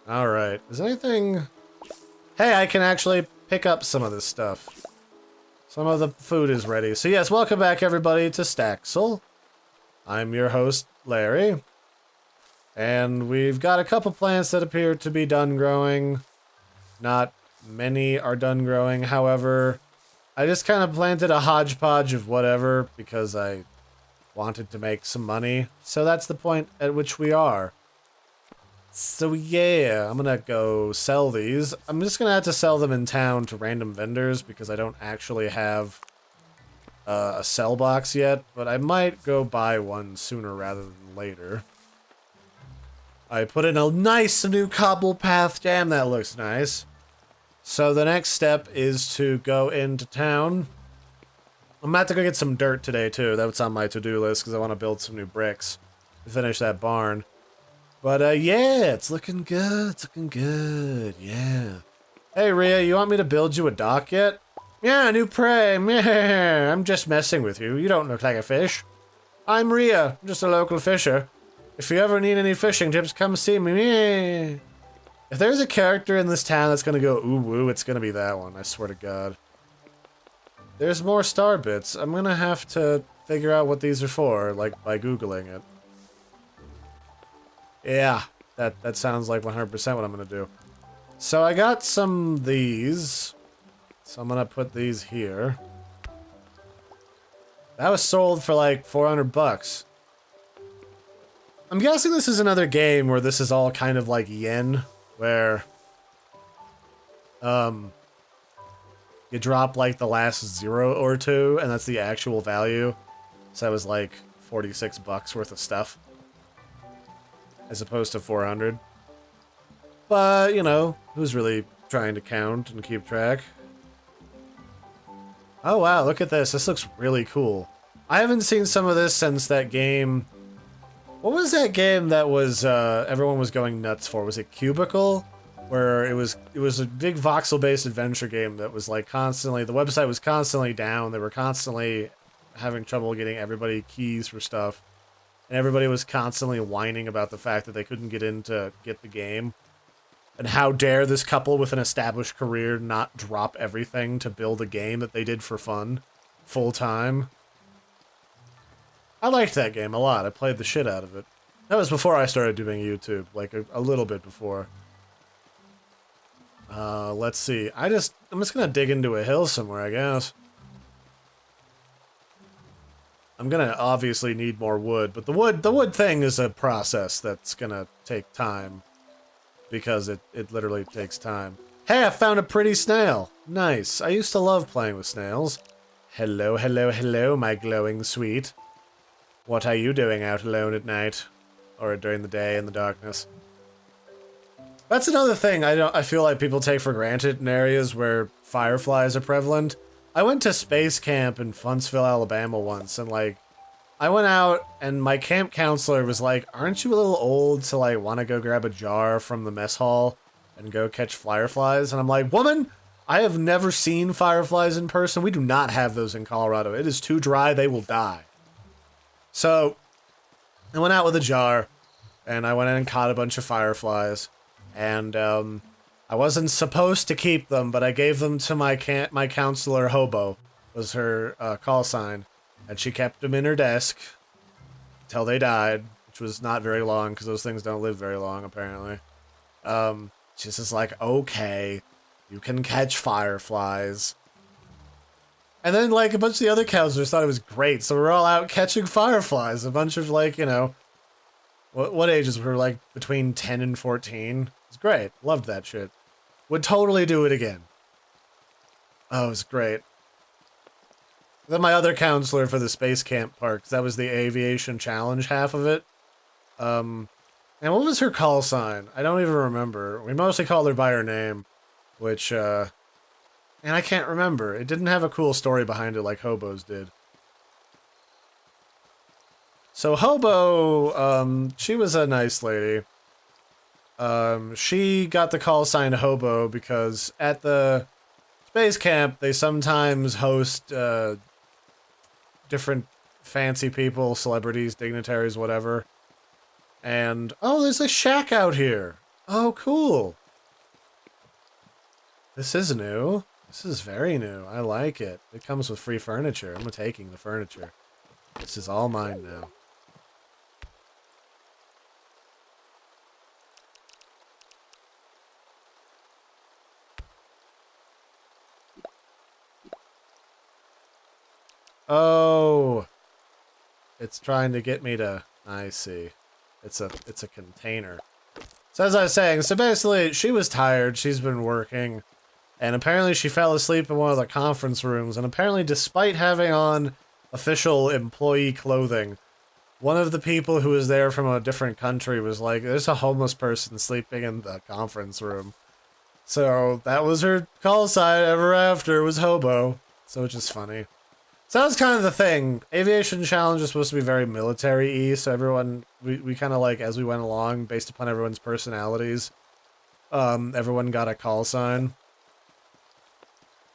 Alright. Is anything... Hey, I can actually pick up some of this stuff. Some of the food is ready. So yes, welcome back everybody to Staxel. I'm your host, Larry. And we've got a couple plants that appear to be done growing. Not many are done growing, however. I just kind of planted a hodgepodge of whatever because I wanted to make some money. So that's the point at which we are. So yeah, I'm gonna go sell these. I'm just gonna have to sell them in town to random vendors because I don't actually have a sell box yet, but I might go buy one sooner rather than later. I put in a nice new cobble path. Damn, that looks nice. So the next step is to go into town. I'm about to go get some dirt today too. That's on my to-do list because I want to build some new bricks to finish that barn. But yeah, it's looking good. It's looking good. Yeah. Hey Rhea, you want me to build you a dock yet? Yeah, new prey. Meh. I'm just messing with you. You don't look like a fish. I'm Rhea. I'm just a local fisher. If you ever need any fishing tips, come see me. Meh. If there's a character in this town that's gonna go ooh woo, it's gonna be that one. I swear to God. There's more star bits. I'm gonna have to figure out what these are for, like by Googling it. Yeah, that sounds like 100% what I'm gonna do. So I got some of these. So I'm gonna put these here. That was sold for like 400 bucks. I'm guessing this is another game where this is all kind of like yen, where you drop like the last 0 or 2 and that's the actual value. So that was like 46 bucks worth of stuff. As opposed to 400. But, you know, who's really trying to count and keep track? Oh wow, look at this. This looks really cool. I haven't seen some of this since that game. What was that game that was everyone was going nuts for? Was it Cubicle? Where it was a big voxel-based adventure game that was like constantly, the website was constantly down. They were constantly having trouble getting everybody keys for stuff. And everybody was constantly whining about the fact that they couldn't get in to get the game. And how dare this couple with an established career not drop everything to build a game that they did for fun, full time. I liked that game a lot. I played the shit out of it. That was before I started doing YouTube, like a little bit before. Let's see. I'm just gonna dig into a hill somewhere, I guess. I'm gonna obviously need more wood, but the wood thing is a process that's gonna take time. Because it literally takes time. Hey, I found a pretty snail! Nice. I used to love playing with snails. Hello, hello, hello, my glowing sweet. What are you doing out alone at night? Or during the day in the darkness? That's another thing I feel like people take for granted in areas where fireflies are prevalent. I went to space camp in Huntsville, Alabama once, and like, I went out and my camp counselor was like, aren't you a little old to like want to go grab a jar from the mess hall and go catch fireflies? And I'm like, woman, I have never seen fireflies in person. We do not have those in Colorado. It is too dry, they will die. So, I went out with a jar and I went in and caught a bunch of fireflies. And I wasn't supposed to keep them, but I gave them to my counselor, Hobo, was her call sign. And she kept them in her desk until they died, which was not very long, because those things don't live very long, apparently. She's just like, okay, you can catch fireflies. And then, like, a bunch of the other counselors thought it was great, so we're all out catching fireflies. A bunch of, like, you know, what ages were, like, between 10 and 14. It's great. Loved that shit. Would totally do it again. Oh, it was great. Then my other counselor for the space camp part, 'cause that was the aviation challenge half of it. And what was her call sign? I don't even remember. We mostly called her by her name, which, and I can't remember. It didn't have a cool story behind it like Hobo's did. So Hobo, she was a nice lady. She got the call sign Hobo because at the space camp, they sometimes host, different fancy people, celebrities, dignitaries, whatever. And, oh, there's a shack out here. Oh, cool. This is new. This is very new. I like it. It comes with free furniture. I'm taking the furniture. This is all mine now. Oh, it's trying to get me to... I see. It's a container. So as I was saying, so basically she was tired. She's been working. And apparently she fell asleep in one of the conference rooms. And apparently despite having on official employee clothing, one of the people who was there from a different country was like, there's a homeless person sleeping in the conference room. So that was her call sign ever after, was hobo. So which is funny. So that was kind of the thing. Aviation Challenge is supposed to be very military-y, so everyone, we kind of like, as we went along, based upon everyone's personalities, everyone got a call sign.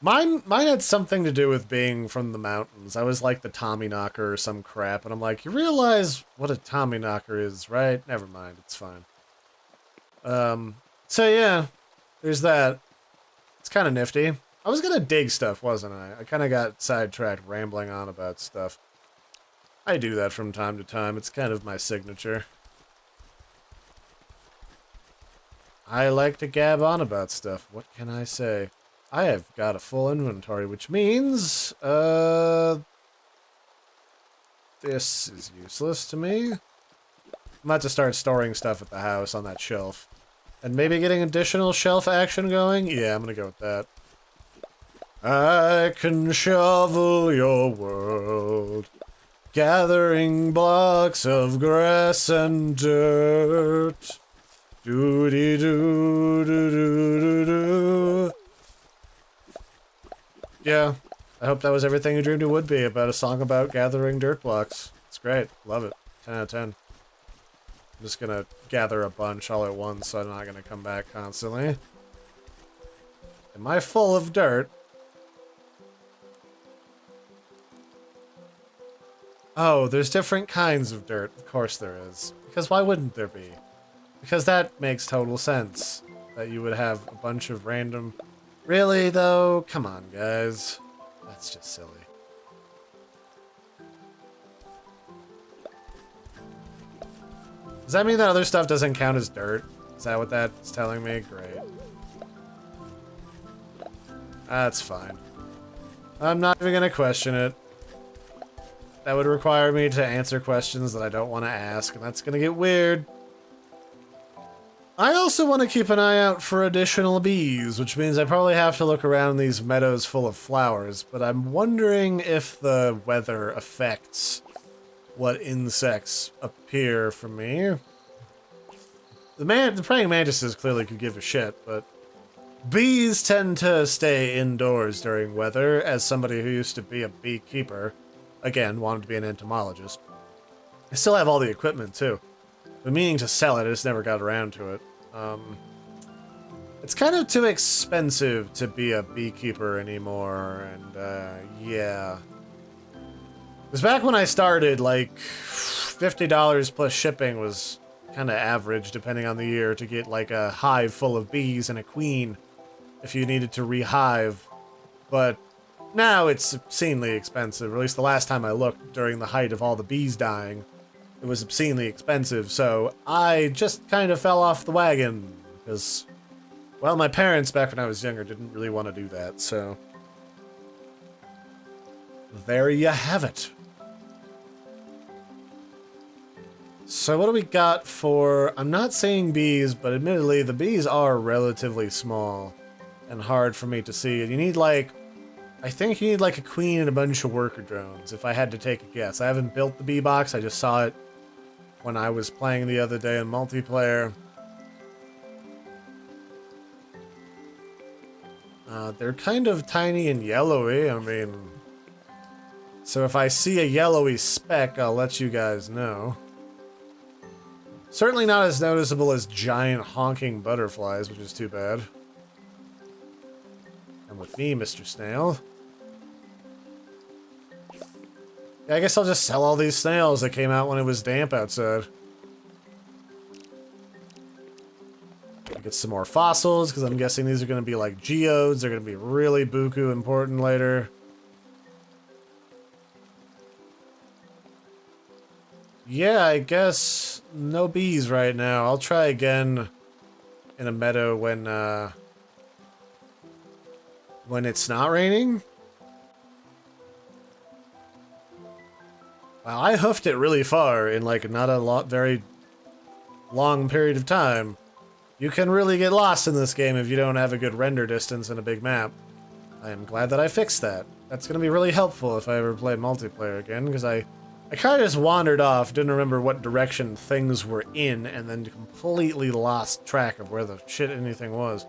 Mine had something to do with being from the mountains. I was like the Tommyknocker or some crap, and I'm like, you realize what a Tommyknocker is, right? Never mind, it's fine. So yeah, there's that. It's kind of nifty. I was gonna dig stuff, wasn't I? I kind of got sidetracked rambling on about stuff. I do that from time to time. It's kind of my signature. I like to gab on about stuff. What can I say? I have got a full inventory, which means, this is useless to me. I'm about to start storing stuff at the house on that shelf. And maybe getting additional shelf action going? Yeah, I'm gonna go with that. I can shovel your world, gathering blocks of grass and dirt. Doo-dee-doo-doo-doo-doo-doo. Yeah, I hope that was everything you dreamed it would be, about a song about gathering dirt blocks. It's great. Love it. 10 out of 10. I'm just gonna gather a bunch all at once, so I'm not gonna come back constantly. Am I full of dirt? Oh, there's different kinds of dirt. Of course there is. Because why wouldn't there be? Because that makes total sense. That you would have a bunch of random... Really, though? Come on, guys. That's just silly. Does that mean that other stuff doesn't count as dirt? Is that what that's telling me? Great. That's fine. I'm not even gonna question it. That would require me to answer questions that I don't want to ask, and that's gonna get weird. I also want to keep an eye out for additional bees, which means I probably have to look around these meadows full of flowers, but I'm wondering if the weather affects what insects appear for me. The praying mantises clearly could give a shit, but bees tend to stay indoors during weather. As somebody who used to be a beekeeper, again, wanted to be an entomologist. I still have all the equipment, too. Been meaning to sell it, I just never got around to it. It's kind of too expensive to be a beekeeper anymore, and, yeah. Because back when I started, like, $50 plus shipping was kind of average, depending on the year, to get, like, a hive full of bees and a queen if you needed to rehive. But now it's obscenely expensive, or at least the last time I looked during the height of all the bees dying. It was obscenely expensive, so I just kind of fell off the wagon, because, well, my parents back when I was younger didn't really want to do that, so there you have it. So what do we got for, I'm not saying bees, but admittedly the bees are relatively small and hard for me to see. You need like, I think you need like a queen and a bunch of worker drones, if I had to take a guess. I haven't built the bee box, I just saw it when I was playing the other day in multiplayer. They're kind of tiny and yellowy, I mean... So if I see a yellowy speck, I'll let you guys know. Certainly not as noticeable as giant honking butterflies, which is too bad. And with me, Mr. Snail. Yeah, I guess I'll just sell all these snails that came out when it was damp outside. Get some more fossils, because I'm guessing these are going to be like geodes. They're going to be really buku important later. Yeah, I guess no bees right now. I'll try again in a meadow when it's not raining. Wow, I hoofed it really far in like not a very long period of time. You can really get lost in this game if you don't have a good render distance and a big map. I am glad that I fixed that. That's going to be really helpful if I ever play multiplayer again, because I kind of just wandered off, didn't remember what direction things were in, and then completely lost track of where the shit anything was.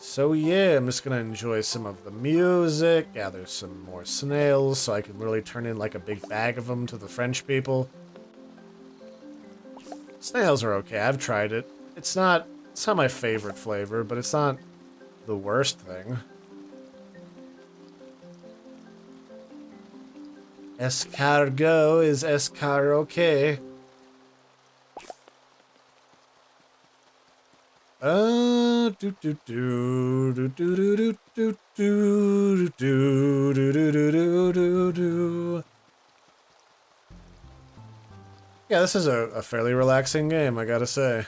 So yeah, I'm just gonna enjoy some of the music, gather some more snails so I can really turn in like a big bag of them to the French people. Snails are okay, I've tried it. It's not my favorite flavor, but it's not the worst thing. Escargot is escar-okay. Yeah, this is a fairly relaxing game, I gotta say.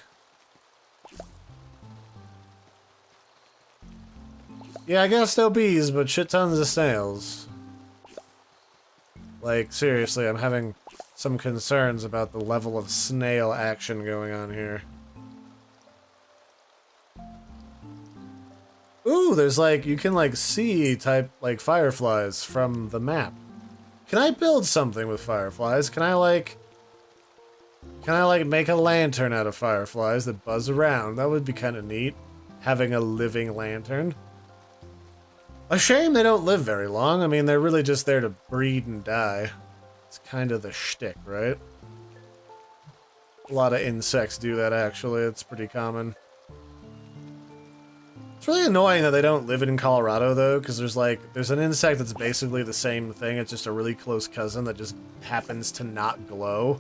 Yeah, I guess no bees, but shit tons of snails. Like, seriously, I'm having some concerns about the level of snail action going on here. Ooh, there's like, you can like see type like fireflies from the map. Can I build something with fireflies? Can I like make a lantern out of fireflies that buzz around? That would be kind of neat, having a living lantern. A shame they don't live very long. I mean, they're really just there to breed and die. It's kind of the shtick, right? A lot of insects do that, actually. It's pretty common. It's really annoying that they don't live in Colorado, though, because there's an insect that's basically the same thing. It's just a really close cousin that just happens to not glow.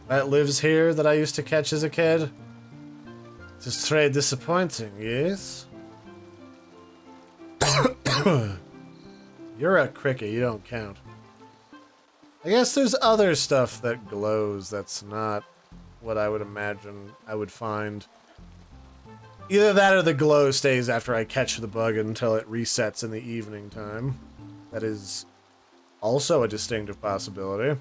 That lives here that I used to catch as a kid. It's just very disappointing, yes? You're a cricket, you don't count. I guess there's other stuff that glows that's not what I would imagine I would find. Either that or the glow stays after I catch the bug until it resets in the evening time. That is also a distinctive possibility.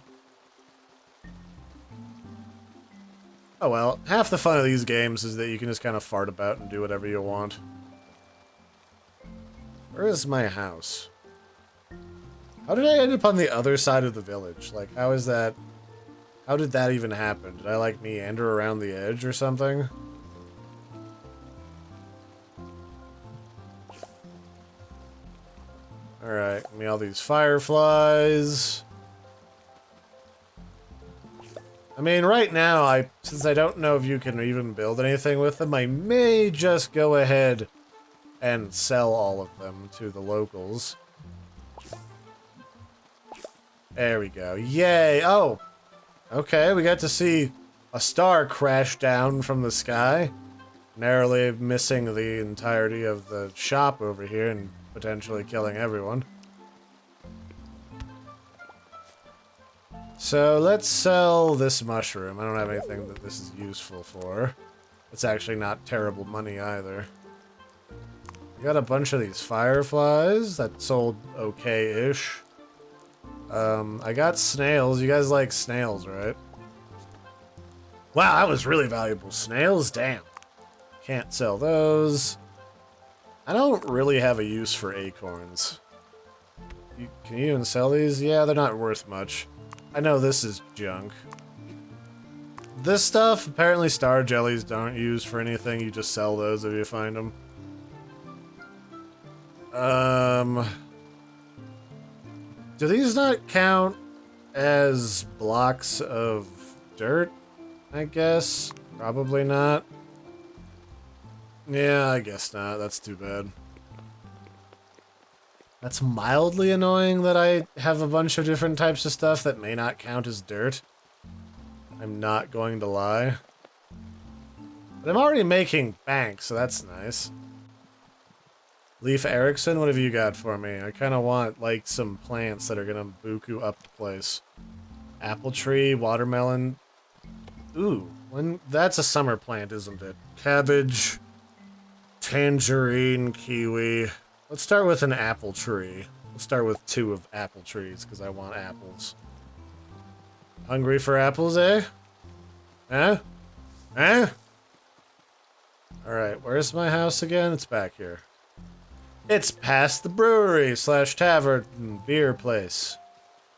Oh well, half the fun of these games is that you can just kind of fart about and do whatever you want. Where is my house? How did I end up on the other side of the village? Like, how is that? How did that even happen? Did I, like, meander around the edge or something? Alright, give me all these fireflies. I mean, right now, since I don't know if you can even build anything with them, I may just go ahead and sell all of them to the locals. There we go. Yay! Oh! Okay, we got to see a star crash down from the sky, narrowly missing the entirety of the shop over here and potentially killing everyone. So let's sell this mushroom. I don't have anything that this is useful for. It's actually not terrible money either. I got a bunch of these fireflies that sold okay-ish. I got snails. You guys like snails, right? Wow, that was really valuable. Snails? Damn. Can't sell those. I don't really have a use for acorns. Can you even sell these? Yeah, they're not worth much. I know this is junk. This stuff, apparently star jellies don't use for anything. You just sell those if you find them. Do these not count as blocks of dirt? I guess. Probably not. Yeah, I guess not. That's too bad. That's mildly annoying that I have a bunch of different types of stuff that may not count as dirt. I'm not going to lie. But I'm already making bank, so that's nice. Leif Erikson, what have you got for me? I kind of want, like, some plants that are gonna buku up the place. Apple tree, watermelon. Ooh, that's a summer plant, isn't it? Cabbage, tangerine, kiwi. Let's start with an apple tree. Let's start with 2 of apple trees, because I want apples. Hungry for apples, eh? Huh? Huh? Alright, where's my house again? It's back here. It's past the brewery / tavern beer place.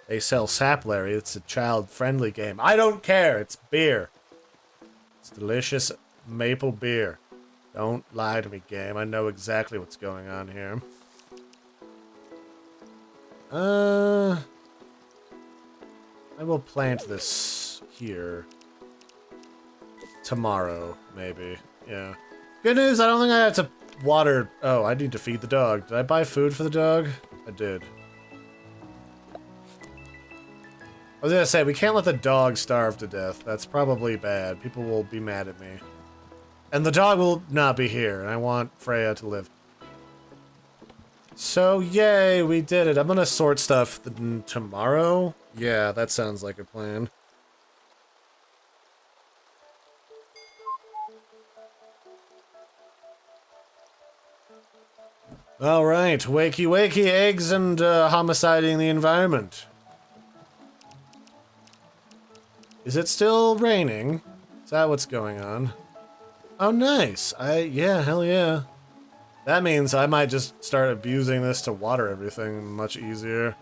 They sell Saplarry. It's a child-friendly game. I don't care. It's beer. It's delicious maple beer. Don't lie to me, game. I know exactly what's going on here. I will plant this here. Tomorrow, maybe. Yeah. Good news, I don't think I have to water. Oh, I need to feed the dog. Did I buy food for the dog? I did. I was gonna say, we can't let the dog starve to death. That's probably bad. People will be mad at me. And the dog will not be here, and I want Freya to live. So, yay, we did it. I'm gonna sort stuff tomorrow. Yeah, that sounds like a plan. Alright, wakey wakey, eggs and homiciding the environment. Is it still raining? Is that what's going on? Oh, nice. Yeah, hell yeah. That means I might just start abusing this to water everything much easier.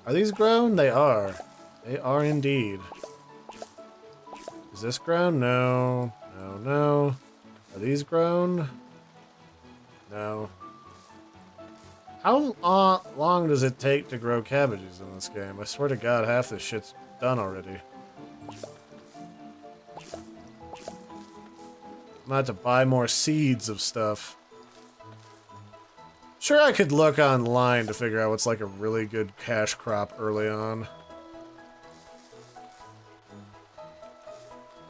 Are these grown? They are. They are indeed. Is this grown? No. No, no. Are these grown? No. How long does it take to grow cabbages in this game? I swear to God, half this shit's done already. I'm gonna have to buy more seeds of stuff. Sure, I could look online to figure out what's like a really good cash crop early on.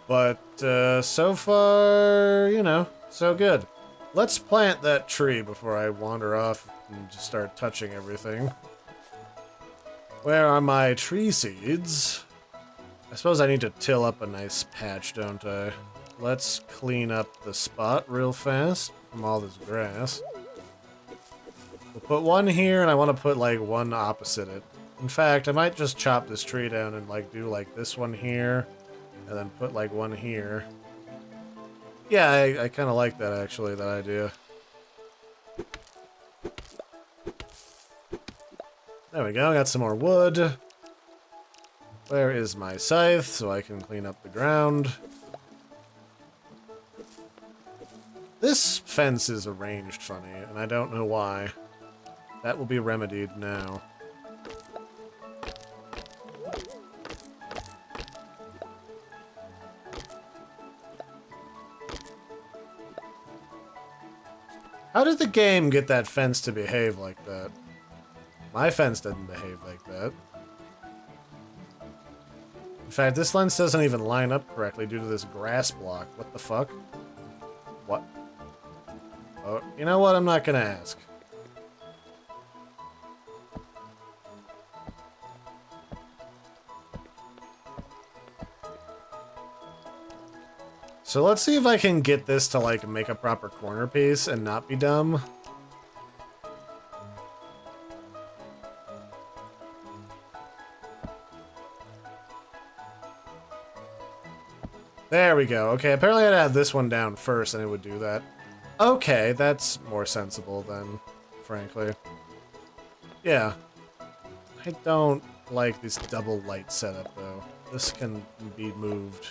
But, so far, you know, so good. Let's plant that tree before I wander off and just start touching everything. Where are my tree seeds? I suppose I need to till up a nice patch, don't I? Let's clean up the spot real fast from all this grass. We'll put one here, and I want to put, like, one opposite it. In fact, I might just chop this tree down and, like, do, like, this one here, and then put, like, one here. Yeah, I kind of like that, actually, that idea. There we go, got some more wood. Where is my scythe, so I can clean up the ground? This fence is arranged funny, and I don't know why. That will be remedied now. How did the game get that fence to behave like that? My fence didn't behave like that. In fact, this fence doesn't even line up correctly due to this grass block. What the fuck? What? Oh, you know what? I'm not gonna ask. So let's see if I can get this to, like, make a proper corner piece and not be dumb. There we go. Okay, apparently I'd have this one down first and it would do that. Okay, that's more sensible then, frankly. Yeah. I don't like this double light setup, though. This can be moved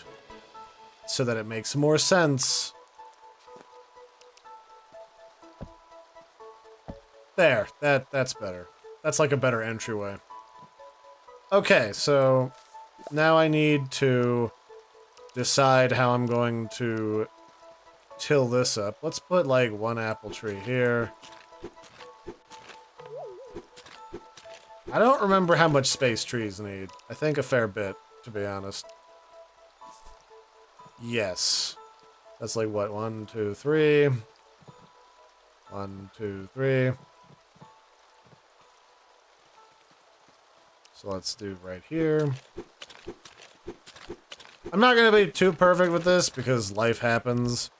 so that it makes more sense. There, that's better. That's like a better entryway. Okay, so now I need to decide how I'm going to till this up. Let's put like one apple tree here. I don't remember how much space trees need. I think a fair bit, to be honest. Yes. That's like what? 1, 2, 3. 1, 2, 3. So let's do right here. I'm not going to be too perfect with this because life happens.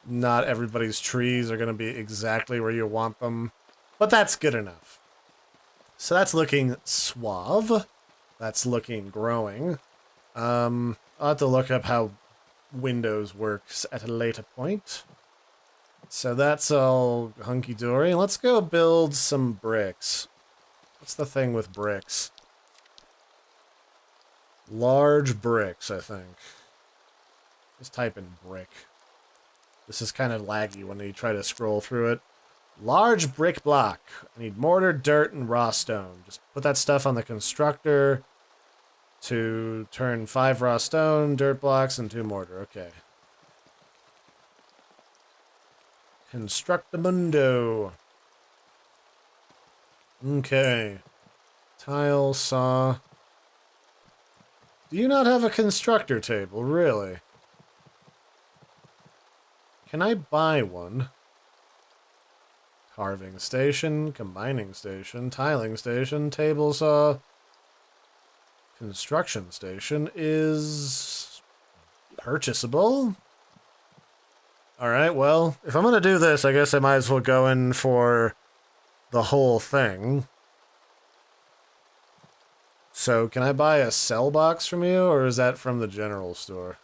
Not everybody's trees are going to be exactly where you want them. But that's good enough. So that's looking suave. That's looking growing. I'll have to look up how Windows works at a later point. So that's all hunky-dory. Let's go build some bricks. What's the thing with bricks? Large bricks, I think. Just type in brick. This is kind of laggy when you try to scroll through it. Large brick block. I need mortar, dirt, and raw stone. Just put that stuff on the constructor to turn 5 raw stone, dirt blocks, and 2 mortar. Okay. Constructamundo. Okay. Tile, saw. Do you not have a constructor table? Really? Can I buy one? Carving station, combining station, tiling station, table saw, construction station is purchasable. Alright, well, if I'm gonna do this, I guess I might as well go in for the whole thing. So, can I buy a cell box from you, or is that from the general store?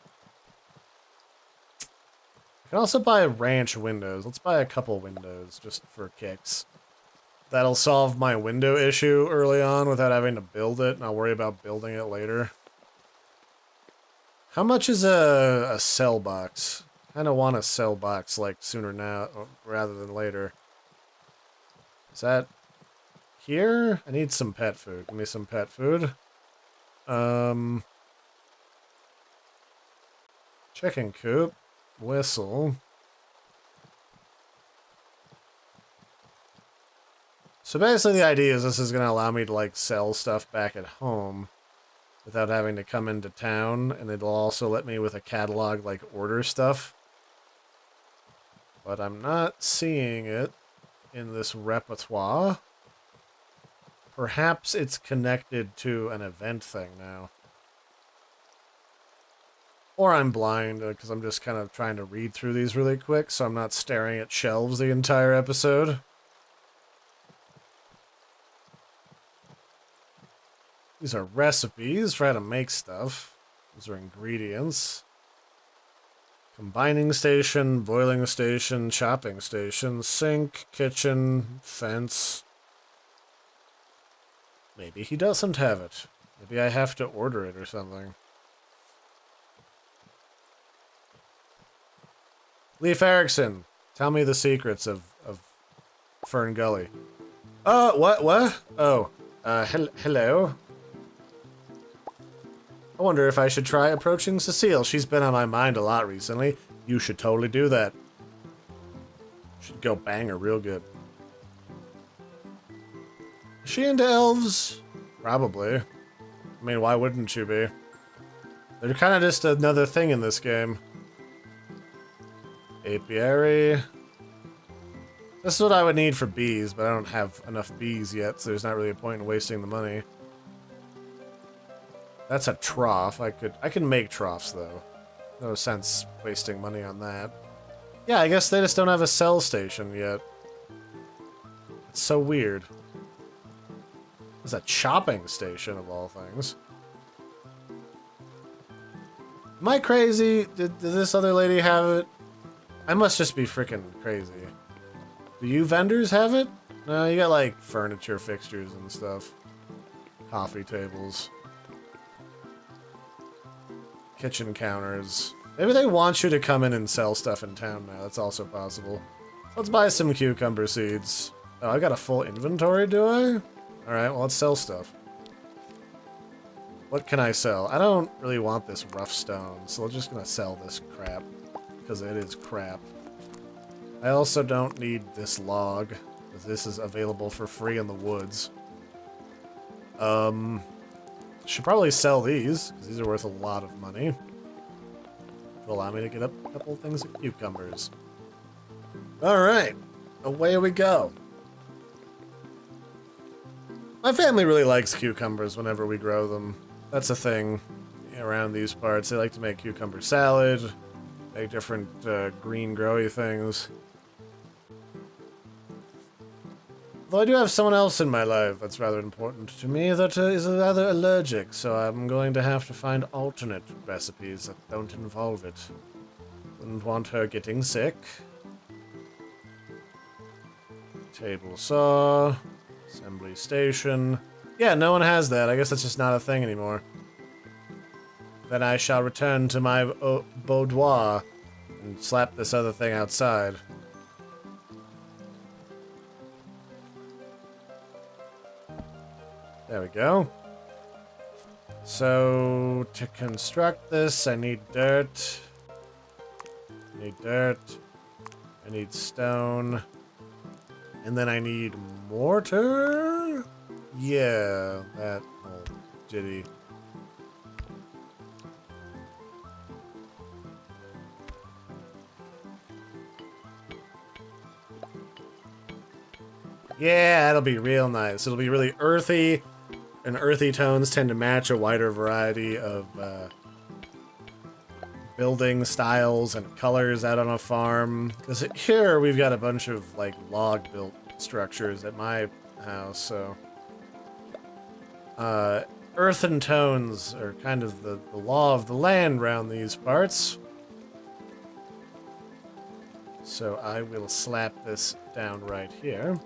I can also buy ranch windows. Let's buy a couple windows, just for kicks. That'll solve my window issue early on without having to build it, and I'll worry about building it later. How much is a cell box? I kind of want a cell box, like, sooner now, rather than later. Is that here? I need some pet food. Give me some pet food. Chicken coop. Whistle. So basically the idea is this is going to allow me to like sell stuff back at home without having to come into town, and it'll also let me with a catalog like order stuff. But I'm not seeing it in this repertoire. Perhaps it's connected to an event thing now. Or I'm blind, because I'm just kind of trying to read through these really quick, so I'm not staring at shelves the entire episode. These are recipes for how to make stuff. These are ingredients. Combining station, boiling station, chopping station, sink, kitchen, fence. Maybe he doesn't have it. Maybe I have to order it or something. Leif Erikson, tell me the secrets of Fern Gully. What? Oh, hello. I wonder if I should try approaching Cecile. She's been on my mind a lot recently. You should totally do that. Should go bang her real good. Is she into elves? Probably. I mean, why wouldn't you be? They're kind of just another thing in this game. Apiary. This is what I would need for bees, but I don't have enough bees yet, so there's not really a point in wasting the money. That's a trough. I can make troughs though. No sense wasting money on that. Yeah, I guess they just don't have a cell station yet. It's so weird. There's a chopping station of all things. Am I crazy? Did this other lady have it? I must just be freaking crazy. Do you vendors have it? No, you got like furniture fixtures and stuff. Coffee tables. Kitchen counters. Maybe they want you to come in and sell stuff in town now. That's also possible. Let's buy some cucumber seeds. Oh, I got a full inventory, do I? Alright, well, let's sell stuff. What can I sell? I don't really want this rough stone, so I'm just gonna sell this crap. Because it is crap. I also don't need this log, because this is available for free in the woods. Should probably sell these, because these are worth a lot of money. Will allow me to get up a couple things of cucumbers. Alright, away we go. My family really likes cucumbers whenever we grow them. That's a thing around these parts. They like to make cucumber salad, make different green growy things. Though I do have someone else in my life that's rather important to me that is rather allergic, so I'm going to have to find alternate recipes that don't involve it. Wouldn't want her getting sick. Table saw. Assembly station. Yeah, no one has that. I guess that's just not a thing anymore. Then I shall return to my boudoir and slap this other thing outside. There we go. So, to construct this, I need dirt. I need dirt. I need stone. And then I need mortar? Yeah, that old jitty. Yeah, that'll be real nice. It'll be really earthy. And earthy tones tend to match a wider variety of building styles and colors out on a farm. Because here we've got a bunch of like log-built structures at my house, so earthen tones are kind of the law of the land around these parts. So I will slap this down right here.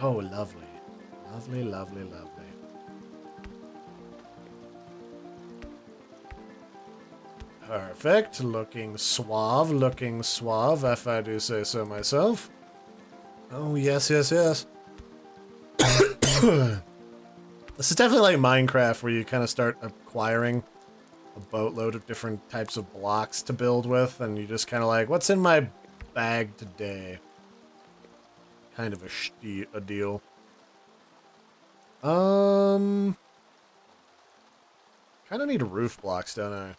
Oh, lovely. Lovely, lovely, lovely. Perfect. Looking suave, if I do say so myself. Oh, yes, yes, yes. This is definitely like Minecraft, where you kind of start acquiring a boatload of different types of blocks to build with, and you just kind of like, what's in my bag today? Kind of a deal. Kind of need roof blocks, don't I?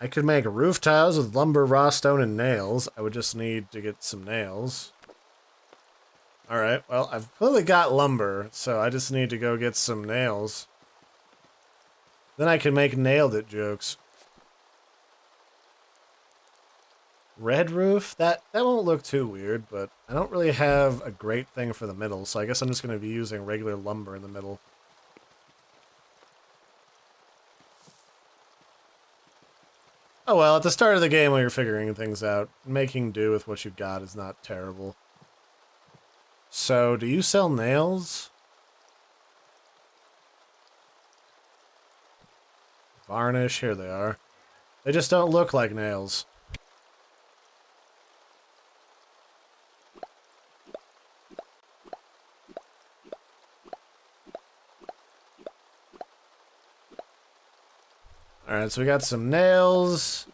I could make roof tiles with lumber, raw stone, and nails. I would just need to get some nails. Alright, well, I've clearly got lumber, so I just need to go get some nails. Then I can make nailed it jokes. Red roof? That won't look too weird, but I don't really have a great thing for the middle, so I guess I'm just going to be using regular lumber in the middle. Oh well, at the start of the game when you're figuring things out, making do with what you've got is not terrible. So, do you sell nails? Varnish, here they are. They just don't look like nails. Alright, so we got some nails.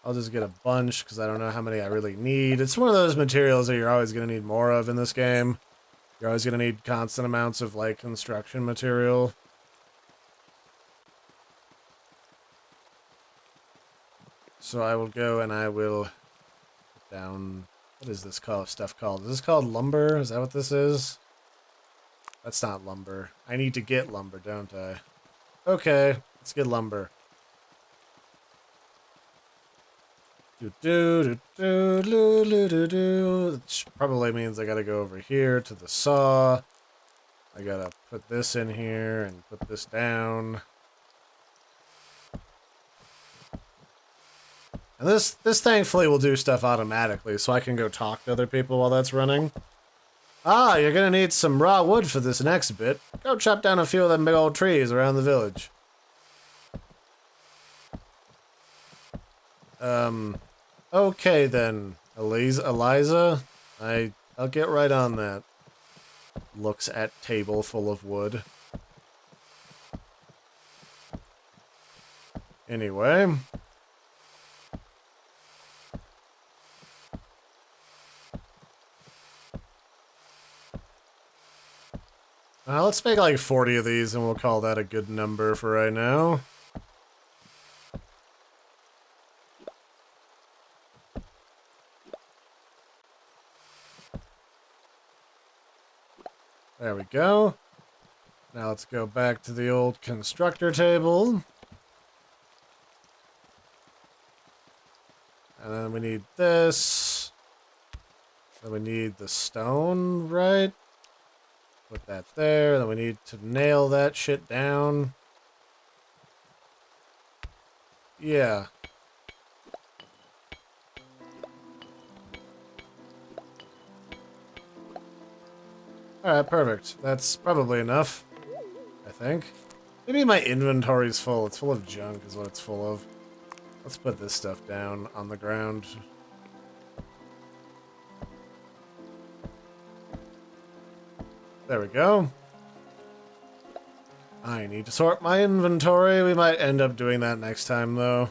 I'll just get a bunch, because I don't know how many I really need. It's one of those materials that you're always going to need more of in this game. You're always going to need constant amounts of, like, construction material. So I will go and I will put down... What is this stuff called? Is this called lumber? Is that what this is? That's not lumber. I need to get lumber, don't I? Okay, let's get lumber. Which probably means I gotta go over here to the saw. I gotta put this in here and put this down. And this thankfully will do stuff automatically, so I can go talk to other people while that's running. Ah, you're gonna need some raw wood for this next bit. Go chop down a few of them big old trees around the village. Okay then, Eliza, I'll get right on that. Looks at table full of wood. Anyway. I Let's make like 40 of these and we'll call that a good number for right now. There we go. Now let's go back to the old constructor table. And then we need this. Then we need the stone, right? Put that there. Then we need to nail that shit down. Yeah. Alright, perfect. That's probably enough, I think. Maybe my inventory's full. It's full of junk is what it's full of. Let's put this stuff down on the ground. There we go. I need to sort my inventory. We might end up doing that next time, though.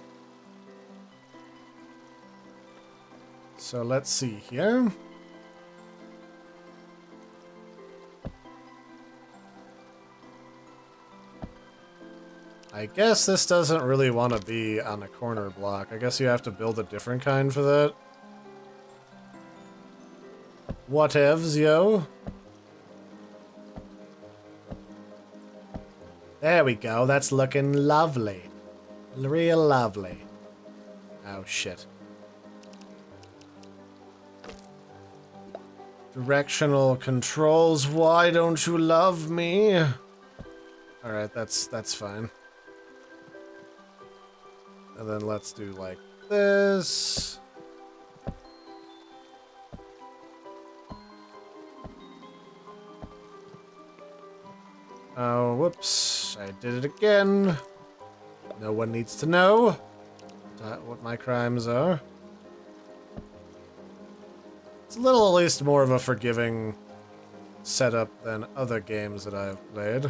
So let's see here. I guess this doesn't really want to be on a corner block. I guess you have to build a different kind for that. Whatevs, yo. There we go. That's looking lovely. Real lovely. Oh, shit. Directional controls. Why don't you love me? Alright, that's fine. And then let's do like this. Oh, whoops. I did it again. No one needs to know what my crimes are. It's a little, at least, more of a forgiving setup than other games that I've played.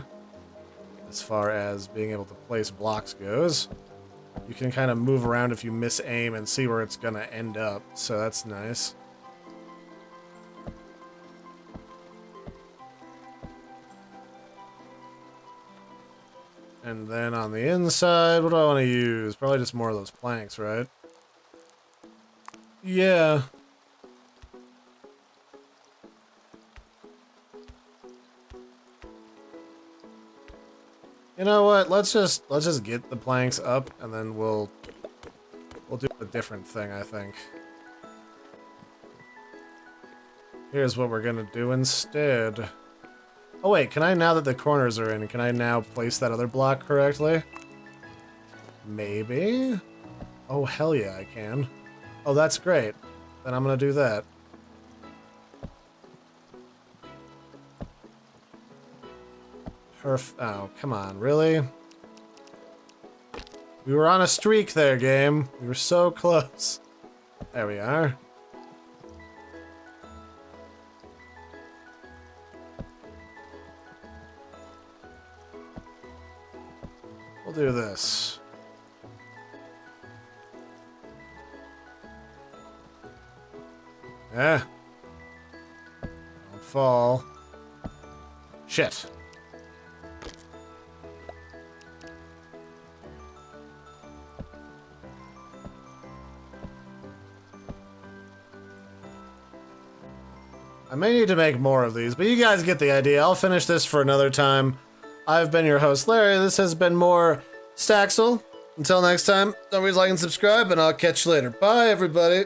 As far as being able to place blocks goes. You can kind of move around if you miss aim and see where it's gonna end up, so that's nice. And then on the inside, what do I want to use? Probably just more of those planks, right? Yeah. You know what? Let's just get the planks up, and then we'll do a different thing, I think. Here's what we're gonna do instead. Oh wait, can I, now that the corners are in, can I now place that other block correctly? Maybe? Oh, hell yeah, I can. Oh, that's great. Then I'm gonna do that. Oh, come on, really? We were on a streak there, game. We were so close. There we are. We'll do this. Eh. Don't fall. Shit. I may need to make more of these, but you guys get the idea. I'll finish this for another time. I've been your host, Larry. This has been more Staxel. Until next time, don't forget to like and subscribe, and I'll catch you later. Bye, everybody.